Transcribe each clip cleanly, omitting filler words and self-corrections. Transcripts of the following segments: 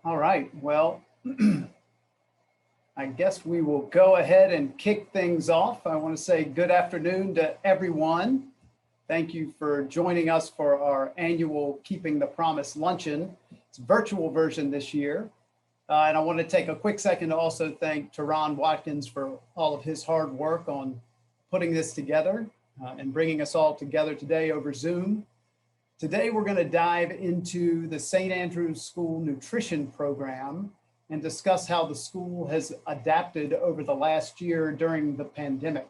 All right, well, I guess we will go ahead and kick things off. I want to say good afternoon to everyone. Thank you for joining us for our annual Keeping the Promise Luncheon. It's a virtual version this year. And I want to take a quick second to also thank Teron Watkins for all of his hard work on putting this together and bringing us all together today over Zoom. Today, we're going to dive into the St. Andrews School Nutrition Program and discuss how the school has adapted over the last year during the pandemic.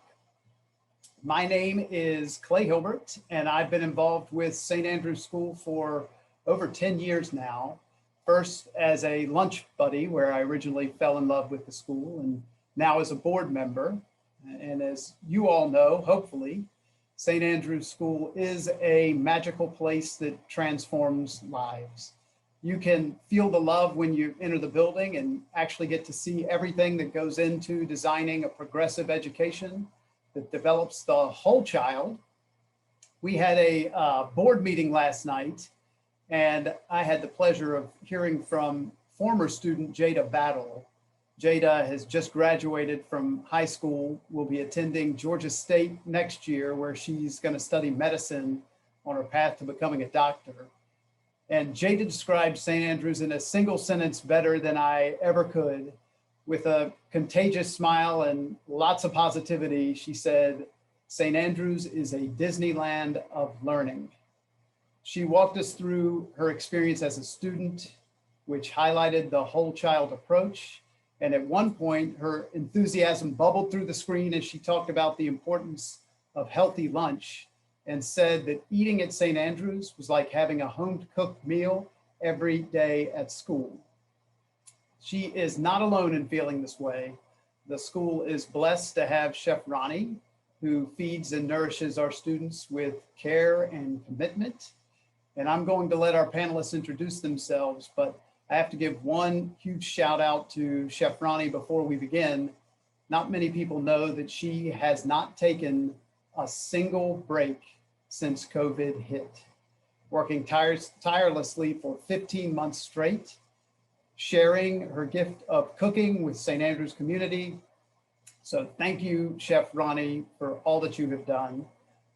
My name is Clay Hilbert, and I've been involved with St. Andrews School for over 10 years now. First as a lunch buddy, where I originally fell in love with the school, and now as a board member. And as you all know, hopefully, St. Andrews School is a magical place that transforms lives. You can feel the love when you enter the building and actually get to see everything that goes into designing a progressive education that develops the whole child. We had a board meeting last night, and I had the pleasure of hearing from former student Jada Battle. Jada has just graduated from high school, will be attending Georgia State next year, where she's going to study medicine on her path to becoming a doctor. And Jada described St. Andrews in a single sentence better than I ever could. With a contagious smile and lots of positivity, she said, "St. Andrews is a Disneyland of learning." She walked us through her experience as a student, which highlighted the whole child approach. And at one point, her enthusiasm bubbled through the screen as she talked about the importance of healthy lunch and said that eating at St. Andrews was like having a home-cooked meal every day at school. She is not alone in feeling this way. The school is blessed to have Chef Ronnie, who feeds and nourishes our students with care and commitment. And I'm going to let our panelists introduce themselves, but I have to give one huge shout out to Chef Ronnie before we begin. Not many people know that she has not taken a single break since COVID hit, working tirelessly for 15 months straight, sharing her gift of cooking with St. Andrews community. So thank you, Chef Ronnie, for all that you have done.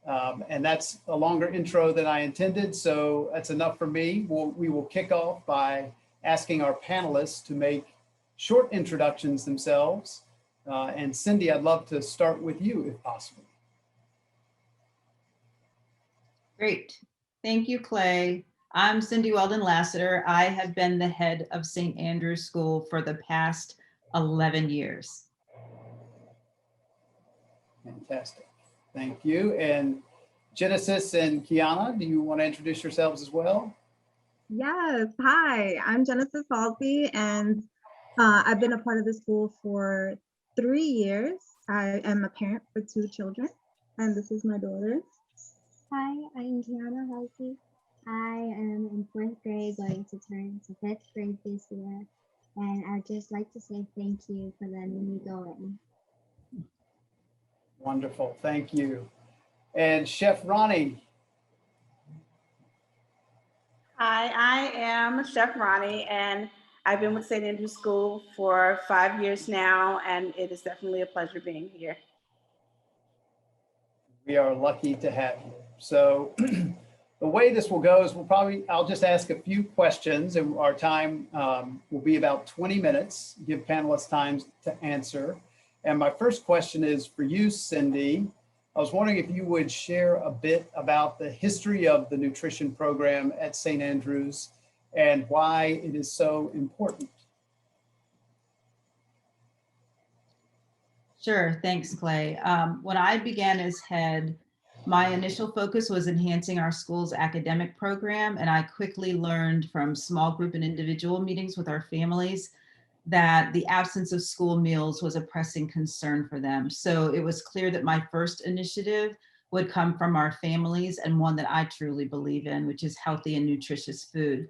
And that's a longer intro than I intended, so that's enough for me. We will kick off by asking our panelists to make short introductions themselves. And Cindy, I'd love to start with you if possible. Great. Thank you, Clay. I'm Cindy Weldon Lassiter. I have been the head of St. Andrews School for the past 11 years. Fantastic. Thank you. And Genesis and Kiana, do you want to introduce yourselves as well? Yes. Hi, I'm Genesis Halsey, and I've been a part of the school for 3 years. I am a parent for 2 children, and this is my daughter. Hi, I'm Kiana Halsey. I am in 4th grade, going to turn to 5th grade this year. And I'd just like to say thank you for letting me go in. Wonderful. Thank you. And Chef Ronnie. Hi, I am Chef Ronnie, and I've been with St. Andrews School for 5 years now, and it is definitely a pleasure being here. We are lucky to have you. So the way this will go is I'll just ask a few questions, and our time will be about 20 minutes, give panelists time to answer. And my first question is for you, Cindy. I was wondering if you would share a bit about the history of the nutrition program at St. Andrews and why it is so important. Sure, thanks, Clay. When I began as head, my initial focus was enhancing our school's academic program, and I quickly learned from small group and individual meetings with our families that the absence of school meals was a pressing concern for them. So it was clear that my first initiative would come from our families, and one that I truly believe in, which is healthy and nutritious food.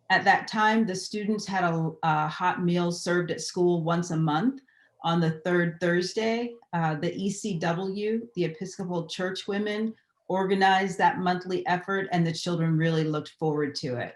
At that time, the students had a hot meal served at school once a month on the 3rd Thursday. The ECW, the Episcopal Church Women, organized that monthly effort, and the children really looked forward to it.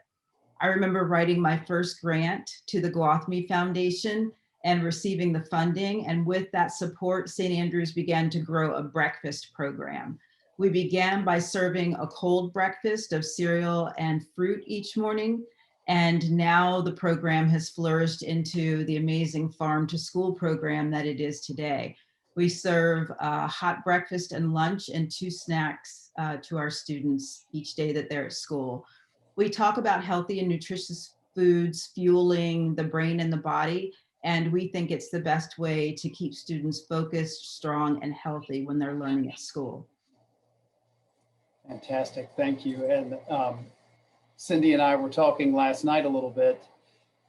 I remember writing my first grant to the Gwathmey Foundation and receiving the funding. And with that support, St. Andrews began to grow a breakfast program. We began by serving a cold breakfast of cereal and fruit each morning. And now the program has flourished into the amazing farm to school program that it is today. We serve hot breakfast and lunch and 2 snacks to our students each day that they're at school. We talk about healthy and nutritious foods fueling the brain and the body, and we think it's the best way to keep students focused, strong, and healthy when they're learning at school. Fantastic, thank you. And Cindy and I were talking last night a little bit,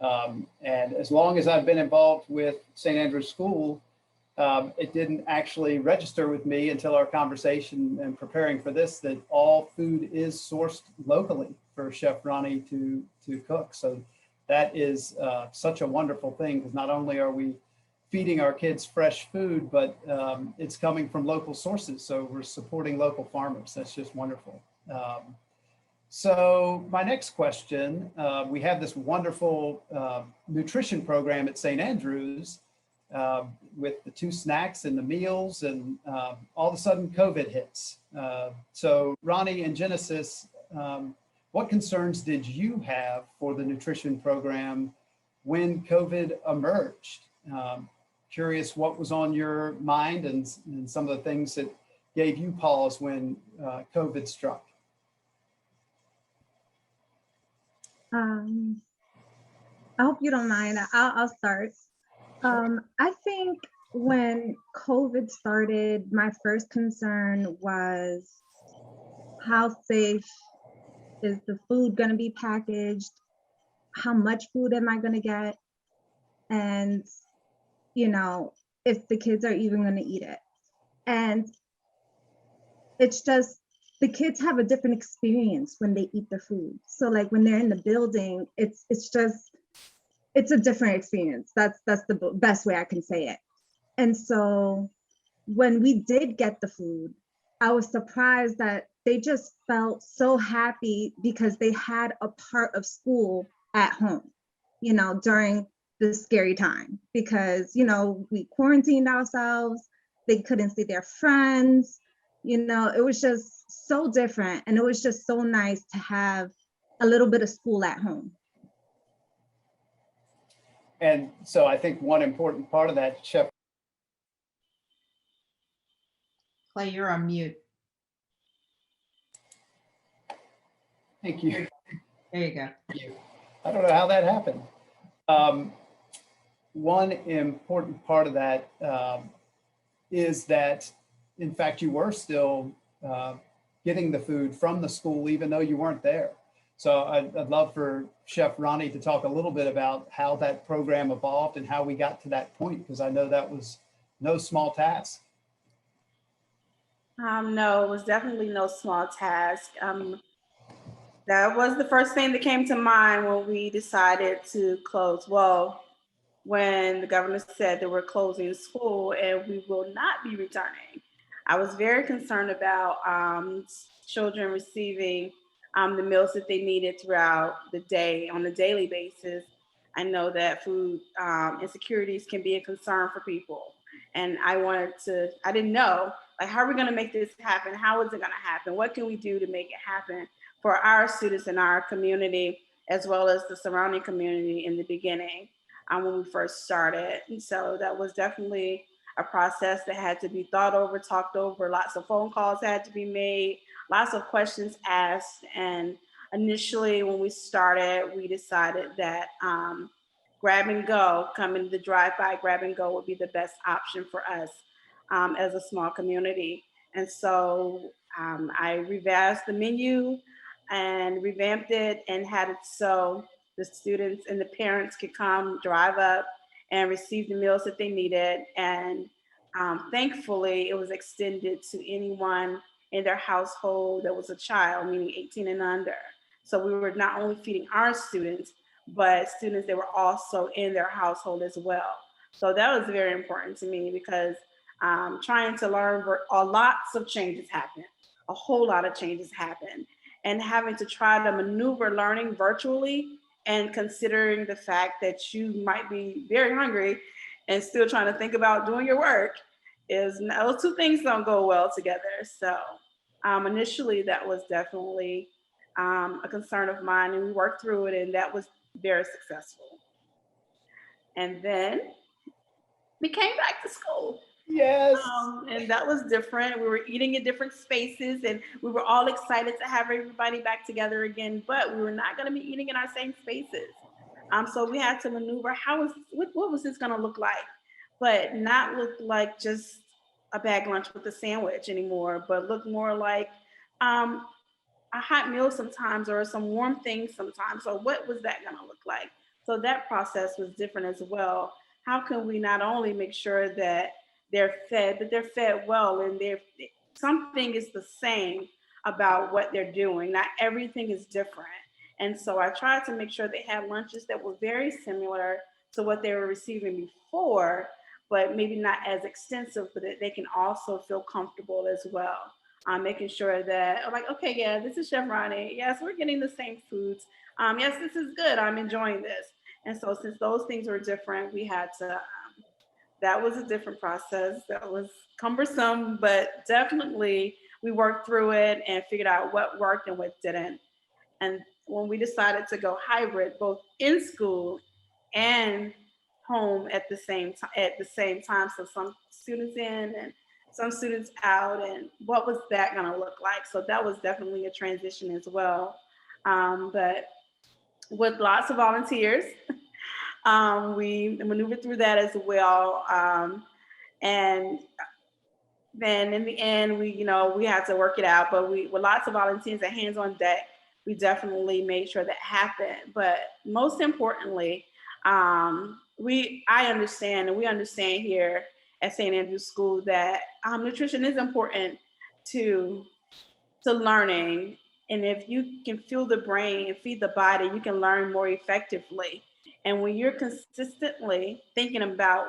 and as long as I've been involved with St. Andrews School, it didn't actually register with me until our conversation and preparing for this that all food is sourced locally for Chef Ronnie to cook. So that is such a wonderful thing, because not only are we feeding our kids fresh food, but it's coming from local sources. So we're supporting local farmers. That's just wonderful. So my next question, we have this wonderful nutrition program at St. Andrews with the 2 snacks and the meals, and all of a sudden COVID hits. So Ronnie and Genesis, what concerns did you have for the nutrition program when COVID emerged? Curious what was on your mind and some of the things that gave you pause when COVID struck. I hope you don't mind. I'll start. I think when COVID started, my first concern was how safe is the food going to be packaged? How much food am I going to get? And, you know, if the kids are even going to eat it. And it's just, the kids have a different experience when they eat the food. So like when they're in the building, it's a different experience. That's the best way I can say it. And so when we did get the food, I was surprised that they just felt so happy because they had a part of school at home, you know, during this scary time, because, you know, we quarantined ourselves, they couldn't see their friends, you know, it was just so different. And it was just so nice to have a little bit of school at home. And so I think one important part of that, Chef. Clay, you're on mute. Thank you. There you go. I don't know how that happened. One important part of that is that, in fact, you were still getting the food from the school, even though you weren't there. So I'd love for Chef Ronnie to talk a little bit about how that program evolved and how we got to that point, because I know that was no small task. No, it was definitely no small task. That was the first thing that came to mind when we decided to close. Well, when the governor said that we're closing school and we will not be returning, I was very concerned about children receiving the meals that they needed throughout the day on a daily basis. I know that food insecurities can be a concern for people. And I didn't know, like, how are we going to make this happen? How is it going to happen? What can we do to make it happen for our students in our community, as well as the surrounding community in the beginning when we first started? And so that was definitely a process that had to be thought over, talked over. Lots of phone calls had to be made, lots of questions asked. And initially when we started, we decided that grab and go, coming to drive-by grab and go would be the best option for us as a small community. And so I revamped the menu and revamped it and had it so the students and the parents could come, drive up, and receive the meals that they needed. And thankfully, it was extended to anyone in their household that was a child, meaning 18 and under. So we were not only feeding our students, but students that were also in their household as well. So that was very important to me, because trying to learn, lots of changes happen, a whole lot of changes happen. And having to try to maneuver learning virtually and considering the fact that you might be very hungry and still trying to think about doing your work those two things don't go well together. So initially that was definitely a concern of mine, and we worked through it, and that was very successful. And then we came back to school. Yes. And that was different. We were eating in different spaces, and we were all excited to have everybody back together again, but we were not going to be eating in our same spaces. So we had to maneuver what was this going to look like, but not look like just a bag lunch with a sandwich anymore, but look more like a hot meal sometimes, or some warm things sometimes. So what was that going to look like? So that process was different as well. How can we not only make sure that they're fed, but they're fed well, and something is the same about what they're doing. Not everything is different. And so I tried to make sure they had lunches that were very similar to what they were receiving before, but maybe not as extensive, but that they can also feel comfortable as well. Making sure that, I'm like, okay, yeah, this is Chef Ronnie. Yes, we're getting the same foods. Yes, this is good. I'm enjoying this. And so since those things were different, we had to, that was a different process. That was cumbersome, but definitely we worked through it and figured out what worked and what didn't. And when we decided to go hybrid, both in school and home at the same time, so some students in and some students out, and what was that going to look like? So that was definitely a transition as well. But with lots of volunteers, we maneuvered through that as well. And then in the end, we had to work it out, but with lots of volunteers and hands on deck, we definitely made sure that happened. But most importantly, I understand, and we understand here at St. Andrew's School that nutrition is important to learning. And if you can fuel the brain and feed the body, you can learn more effectively. And when you're consistently thinking about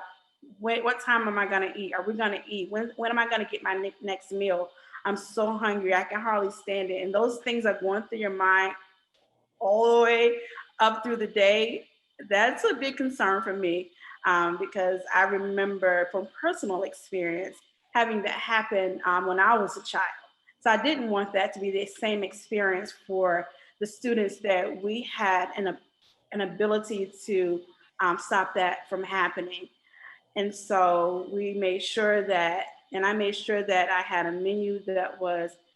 what time am I going to eat? Are we going to eat? When am I going to get my next meal? I'm so hungry. I can hardly stand it. And those things are going through your mind all the way up through the day. That's a big concern for me, because I remember from personal experience having that happen when I was a child. So I didn't want that to be the same experience for the students, that we had an ability to stop that from happening. And so we made sure that, and I made sure that I had a menu that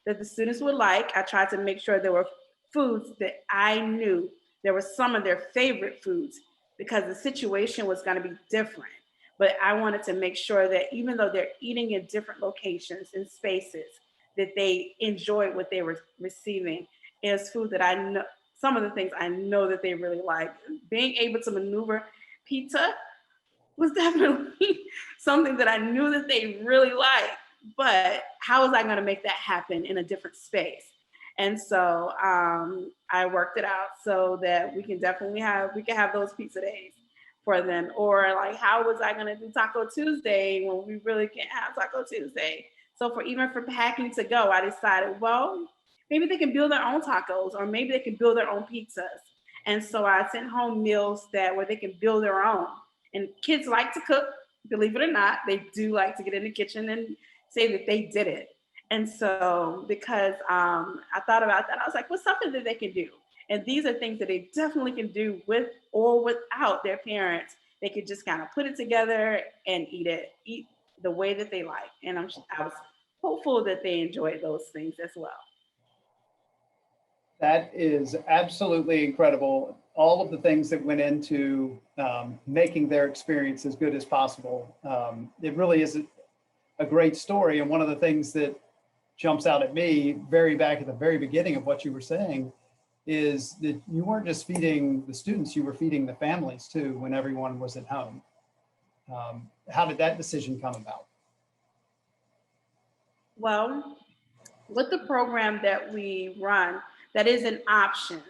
the students would like. I tried to make sure there were foods that I knew there were some of their favorite foods, because the situation was going to be different. But I wanted to make sure that even though they're eating in different locations and spaces, that they enjoyed what they were receiving as food that I know, some of the things I know that they really like. Being able to maneuver pizza was definitely something that I knew that they really liked, but how was I going to make that happen in a different space? And so I worked it out so that we can have those pizza days for them. Or like, how was I going to do Taco Tuesday when we really can't have Taco Tuesday? So even for packing to go, I decided, well, maybe they can build their own tacos, or maybe they can build their own pizzas. And so I sent home meals where they can build their own. And kids like to cook, believe it or not. They do like to get in the kitchen and say that they did it. And so because I thought about that, I was like, what's something that they can do? And these are things that they definitely can do with or without their parents. They could just kind of put it together and eat the way that they like. And I was hopeful that they enjoyed those things as well. That is absolutely incredible. All of the things that went into making their experience as good as possible. It really is a great story. And one of the things that jumps out at me back at the very beginning of what you were saying is that you weren't just feeding the students, you were feeding the families too when everyone was at home. How did that decision come about? Well, with the program that we run, that is an option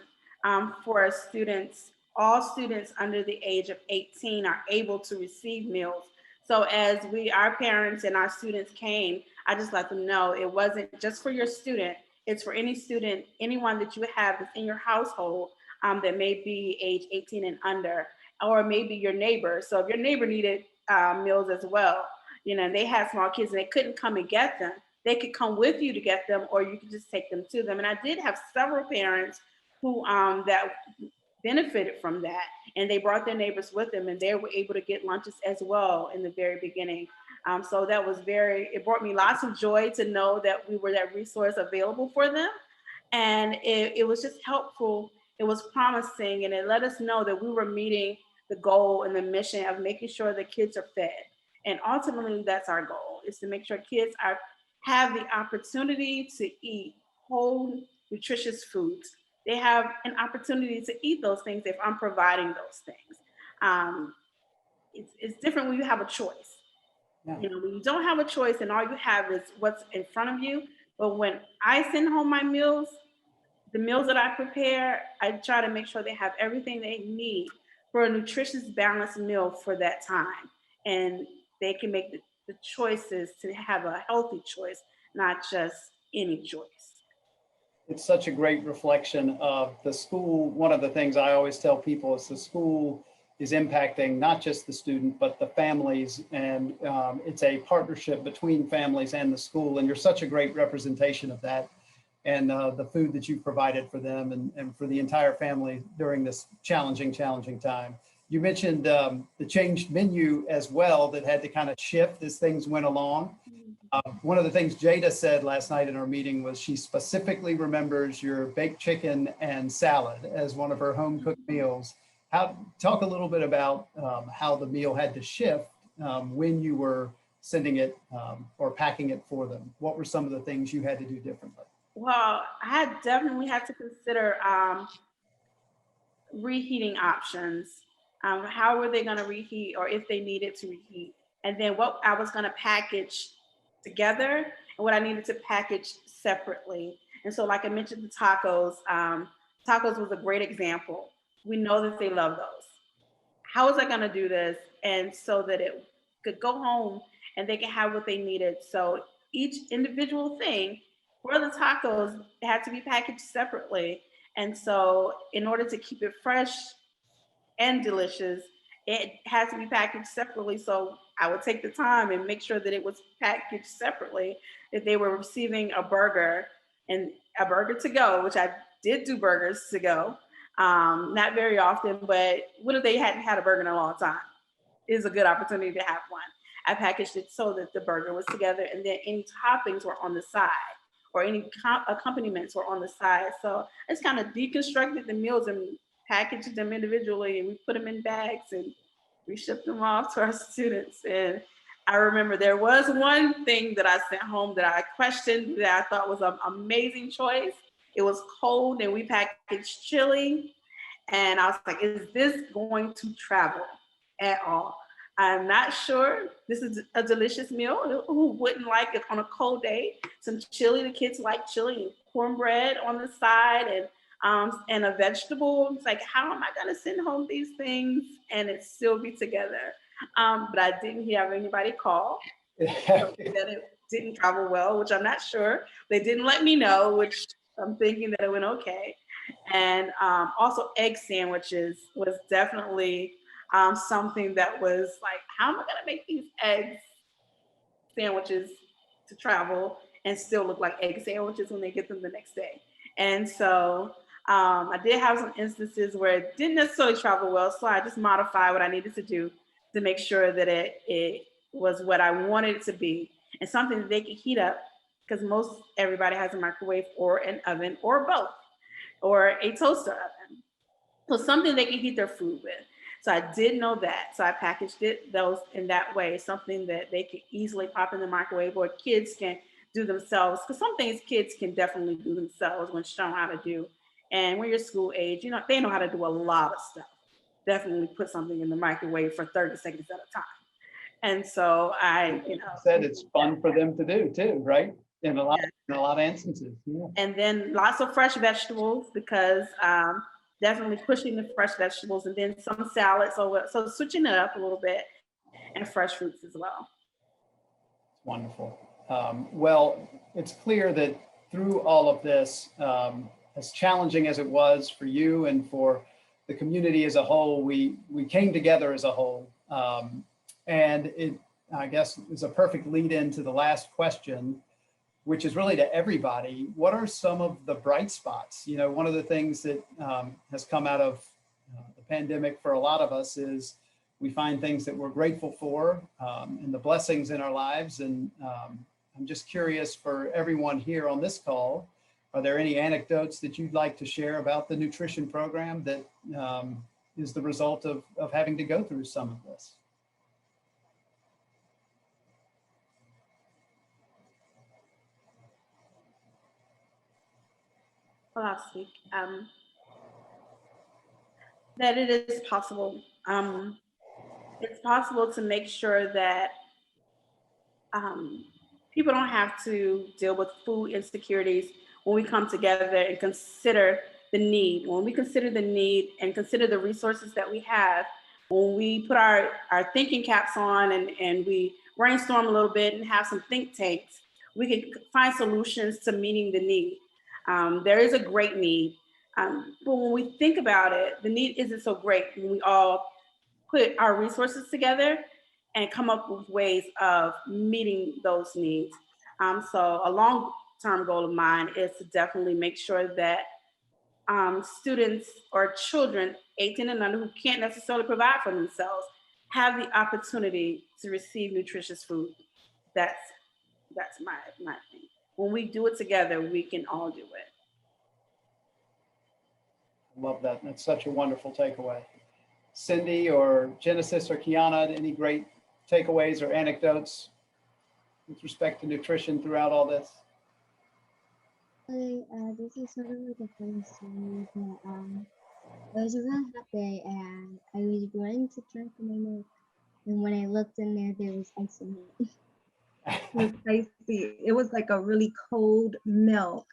for students. All students under the age of 18 are able to receive meals. So as our parents and our students came, I just let them know it wasn't just for your student, it's for any student, anyone that you have that's in your household that may be age 18 and under, or maybe your neighbor. So if your neighbor needed meals as well, and they had small kids and they couldn't come and get them, they could come with you to get them, or you could just take them to them. And I did have several parents who that benefited from that, and they brought their neighbors with them, and they were able to get lunches as well in the very beginning. So that was it brought me lots of joy to know that we were that resource available for them. And it was just helpful. It was promising, and it let us know that we were meeting the goal and the mission of making sure the kids are fed. And ultimately, that's our goal, is to make sure kids have the opportunity to eat whole, nutritious foods. They have an opportunity to eat those things if I'm providing those things. It's different when you have a choice. Yeah. When you don't have a choice and all you have is what's in front of you. But when I send home my meals, the meals that I prepare, I try to make sure they have everything they need for a nutritious, balanced meal for that time. And they can make the choices to have a healthy choice, not just any choice. It's such a great reflection of the school. One of the things I always tell people is the school is impacting not just the student, but the families. And it's a partnership between families and the school. And you're such a great representation of that. And the food that you provided for them and for the entire family during this challenging time. You mentioned the changed menu as well that had to kind of shift as things went along. One of the things Jada said last night in our meeting was she specifically remembers your baked chicken and salad as one of her home cooked meals. Talk a little bit about how the meal had to shift when you were sending it or packing it for them. What were some of the things you had to do differently? Well, I definitely had to consider reheating options. How were they going to reheat, or if they needed to reheat? And then what I was going to package together and what I needed to package separately. And so, like I mentioned, the tacos, tacos was a great example. We know that they love those. How was I going to do this? And so that it could go home and they could have what they needed. So each individual thing for the tacos had to be packaged separately. And so in order to keep it fresh and delicious, it had to be packaged separately. So I would take the time and make sure that it was packaged separately. If they were receiving a burger and a burger to go, which I did do burgers to go, not very often, but what if they hadn't had a burger in a long time? It's a good opportunity to have one. I packaged it so that the burger was together, and then any toppings were on the side, or any accompaniments were on the side. So I just kind of deconstructed the meals and packaged them individually, and we put them in bags and we shipped them off to our students. And I remember there was one thing that I sent home that I questioned that I thought was an amazing choice. It was cold and we packaged chili. And I was like, is this going to travel at all? I'm not sure. This is a delicious meal. Who wouldn't like it on a cold day? Some chili, the kids like chili, and cornbread on the side, and a vegetable. It's like, how am I gonna send home these things and it still be together? But I didn't have anybody call that it didn't travel well, which I'm not sure. They didn't let me know, which I'm thinking that it went okay. And also egg sandwiches was definitely something that was like, how am I gonna make these egg sandwiches to travel and still look like egg sandwiches when they get them the next day? And so I did have some instances where it didn't necessarily travel well, so I just modified what I needed to do to make sure that it was what I wanted it to be, and something that they could heat up, because everybody has a microwave or an oven or both, or a toaster oven. So something they can heat their food with. So I did know that. So I packaged those in that way, something that they could easily pop in the microwave, or kids can do themselves. Because some things kids can definitely do themselves when shown how to do. And when you're school age, they know how to do a lot of stuff. Definitely put something in the microwave for 30 seconds at a time. And so I, said it's fun for them to do too, right? In a lot of instances. Yeah. And then lots of fresh vegetables, because definitely pushing the fresh vegetables, and then some salads. So switching it up a little bit, and fresh fruits as well. Wonderful. Well, it's clear that through all of this, as challenging as it was for you and for the community as a whole, we came together as a whole. And it, I guess, is a perfect lead into the last question, which is really to everybody. What are some of the bright spots? You know, one of the things that has come out of the pandemic for a lot of us is we find things that we're grateful for and the blessings in our lives. And I'm just curious for everyone here on this call, are there any anecdotes that you'd like to share about the nutrition program that is the result of having to go through some of this? Well, I'll speak. That it is possible. It's possible to make sure that people don't have to deal with food insecurities when we come together and consider the need. When we consider the need and consider the resources that we have, when we put our thinking caps on and we brainstorm a little bit and have some think tanks, we can find solutions to meeting the need. There is a great need, but when we think about it, the need isn't so great when we all put our resources together and come up with ways of meeting those needs. So a long-term goal of mine is to definitely make sure that students or children 18 and under who can't necessarily provide for themselves have the opportunity to receive nutritious food. That's my thing. When we do it together, we can all do it. Love that. That's such a wonderful takeaway. Cindy or Genesis or Kiana, any great takeaways or anecdotes with respect to nutrition throughout all this? This is sort of like a funny story, but it was a real hot day and I was going to drink my milk, and when I looked in there, there was ice in it. It was icy. It was like a really cold milk.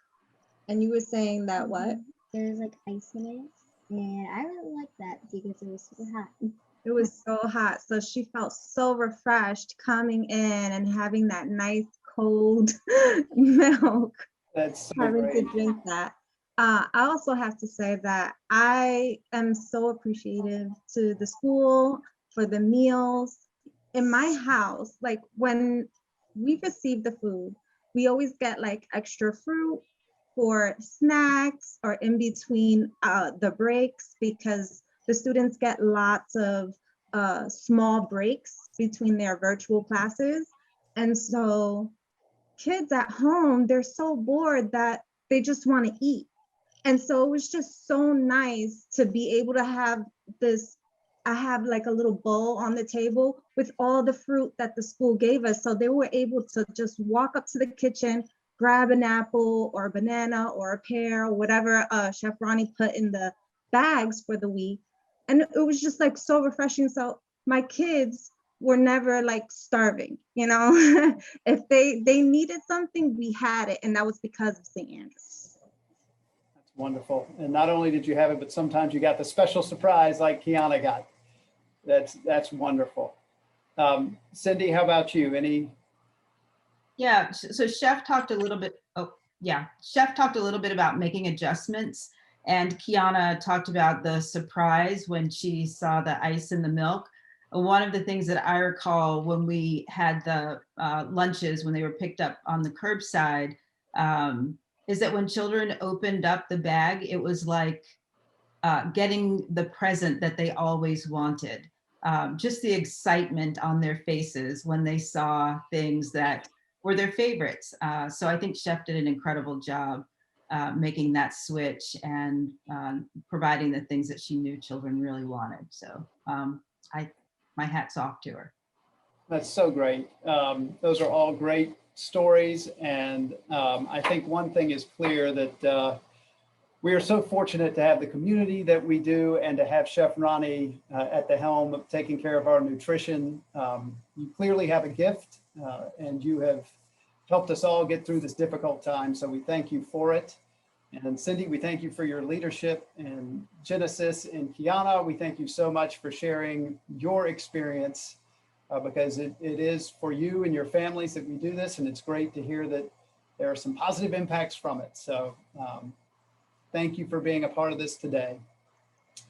And you were saying that what? There was like ice in it, and I really liked that because it was super hot. It was so hot. So she felt so refreshed coming in and having that nice cold milk, That's so having great. to drink that. I also have to say that I am so appreciative to the school for the meals. In my house, like when we receive the food, we always get like extra fruit for snacks or in between the breaks, because the students get lots of small breaks between their virtual classes. And so kids at home, they're so bored that they just want to eat. And so it was just so nice to be able to have this. I have like a little bowl on the table with all the fruit that the school gave us. So they were able to just walk up to the kitchen, grab an apple or a banana or a pear or whatever Chef Ronnie put in the bags for the week. And it was just like so refreshing. So my kids were never like starving, you know. If they needed something, we had it. And that was because of St. Andrews. That's wonderful. And not only did you have it, but sometimes you got the special surprise like Kiana got. That's wonderful. Cindy, how about you? Any? Yeah, so Chef talked a little bit, Chef talked a little bit about making adjustments, and Kiana talked about the surprise when she saw the ice in the milk. One of the things that I recall when we had the lunches, when they were picked up on the curbside, is that when children opened up the bag, it was like getting the present that they always wanted. Just the excitement on their faces when they saw things that were their favorites. So I think Chef did an incredible job making that switch and providing the things that she knew children really wanted. So my hat's off to her. That's so great. Those are all great stories. And I think one thing is clear that we are so fortunate to have the community that we do and to have Chef Ronnie at the helm of taking care of our nutrition. You clearly have a gift and you have helped us all get through this difficult time. So we thank you for it. And Cindy, we thank you for your leadership. And Genesis and Kiana, we thank you so much for sharing your experience because it is for you and your families that we do this. And it's great to hear that there are some positive impacts from it. So Thank you for being a part of this today.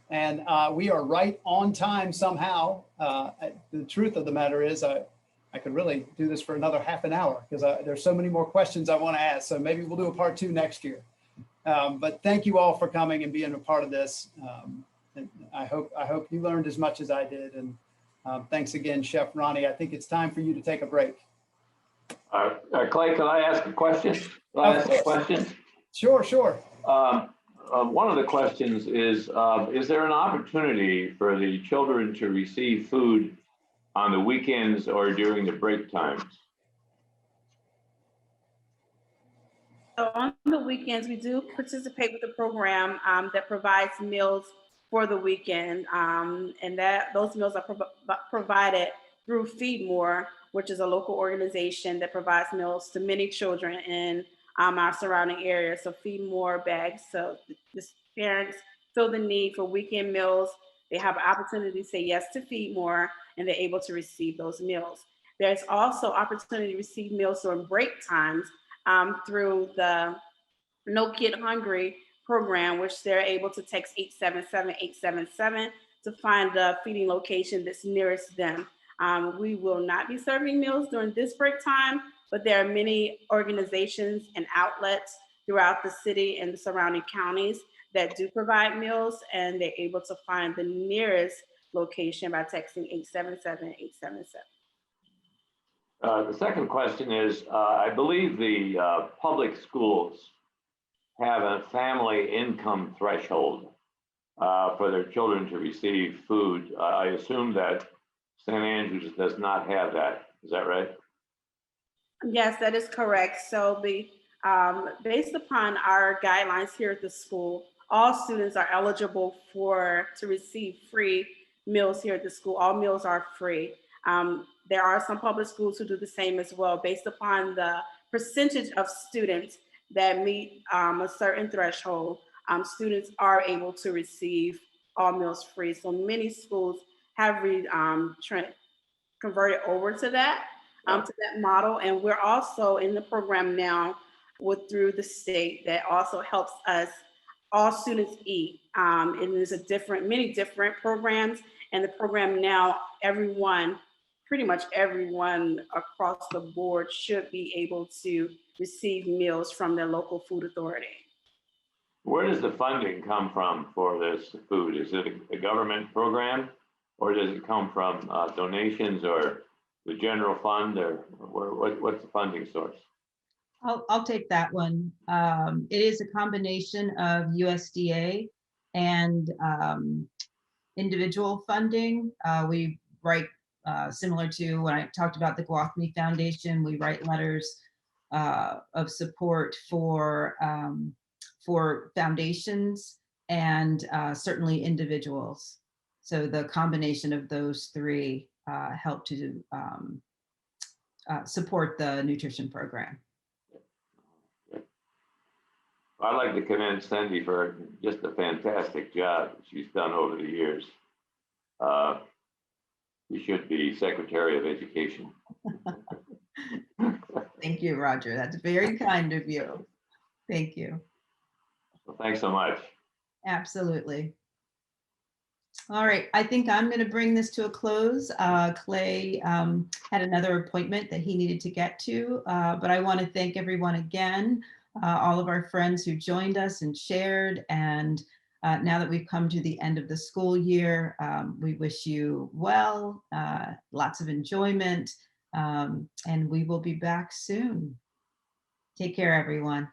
And we are right on time somehow. The truth of the matter is I could really do this for another half an hour because there's so many more questions I want to ask. So maybe we'll do a part 2 next year. But thank you all for coming and being a part of this. And I hope you learned as much as I did. And thanks again, Chef Ronnie. I think it's time for you to take a break. Clay, can I ask a question? Of course. Sure. One of the questions is there an opportunity for the children to receive food on the weekends or during the break times? So on the weekends, we do participate with the program that provides meals for the weekend, and those meals are provided through Feed More, which is a local organization that provides meals to many children in our surrounding areas. So Feed More bags, so the parents feel the need for weekend meals. They have an opportunity to say yes to Feed More, and they're able to receive those meals. There's also opportunity to receive meals during break times through the No Kid Hungry program, which they're able to text 877-877 to find a feeding location that's nearest them. We will not be serving meals during this break time, but there are many organizations and outlets throughout the city and the surrounding counties that do provide meals, and they're able to find the nearest location by texting 877-877. The second question is, I believe the public schools have a family income threshold for their children to receive food. I assume that St. Andrews does not have that. Is that right? Yes, that is correct. So based upon our guidelines here at the school, all students are eligible to receive free meals here at the school. All meals are free. There are some public schools who do the same as well. Based upon the percentage of students that meet a certain threshold, students are able to receive all meals free. So many schools have converted over to that model. And we're also in the program now through the state that also helps us, all students eat. And there's many different programs. And the program now, pretty much everyone across the board should be able to receive meals from their local food authority. Where does the funding come from for this food? Is it a government program, or does it come from donations or the general fund, or what's the funding source? I'll take that one. It is a combination of USDA and individual funding. We write, similar to when I talked about the Gwathmey Foundation, we write letters of support for foundations and certainly individuals. So the combination of those three help to support the nutrition program. I'd like to commend Cindy for just a fantastic job she's done over the years. You should be Secretary of Education. Thank you, Roger. That's very kind of you. Thank you. Well, thanks so much. Absolutely. All right, I think I'm going to bring this to a close. Clay had another appointment that he needed to get to, but I want to thank everyone again, all of our friends who joined us and shared. And now that we've come to the end of the school year, we wish you well, lots of enjoyment, and we will be back soon. Take care, everyone.